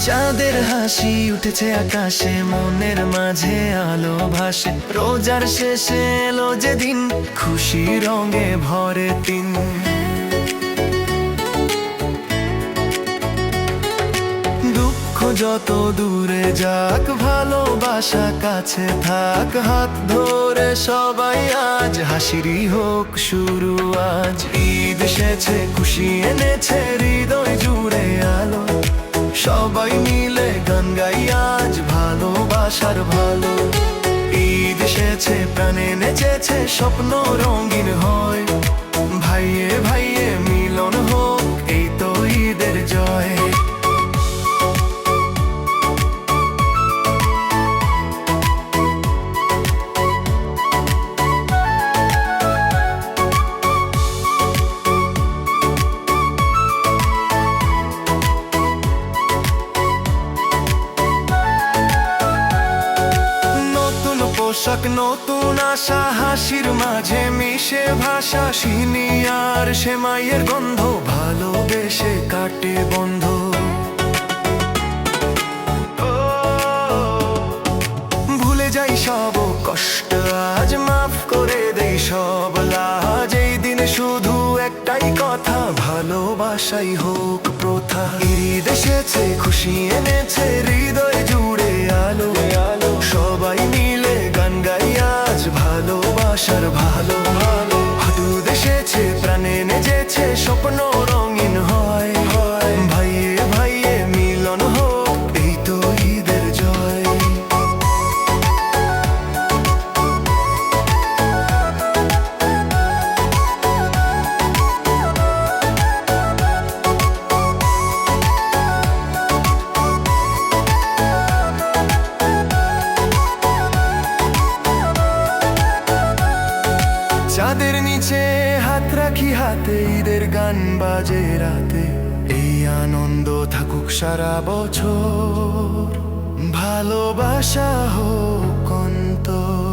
চাঁদের হাসি উঠেছে আকাশে, মনের মাঝে আলো ভাসে। রোজার শেষে এলো যেদিন, খুশি রঙে ভরে দিন। দুঃখ যত দূরে যাক, ভালোবাসা কাছে থাক। হাত ধরে সবাই আজ হাসিরই হোক শুরু আজ। ঈদ এসেছে, খুশি এনেছে, হৃদয় জুড়ে আলো। সবাই মিলে গান গাই আজ, ভালোবাসার ভালো। ঈদ এসেছে, প্রাণে নেচেছে, স্বপ্ন রঙিন হয়। ভাইয়ে ভাইয়ে মিলন হোক, এই তো ঈদের জয়। পোশাক নতুন আশা, হাসির মাঝে মিশে ভাষা। সিনিয়ার সেমাইয়ের গন্ধ, ভালোবেসে কাটে বন্ধ। ভুলে যাই সব কষ্ট আজ, মাফ করে দেই সব লাজ। এই দিন শুধু একটাই কথা, ভালোবাসাই হোক প্রথা। ঈদ এসেছে, খুশি এনেছে, হৃদয় জুড়ে আলো। সবাই মিলে গান গাই আজ, ভালোবাসার ভালো ভালো। হঠাৎ এসেছে, প্রাণে নেচেছে, স্বপ্ন রঙিন হয়। ভাইয়ে ভাইয়ে মিলন হোক, এই তো ঈদের জয়। চাঁদের নিচে হাত রাখি হাতে, ঈদের গান বাজে রাতে। এই আনন্দ থাকুক সারা বছর, ভালোবাসা হোক অন্তর।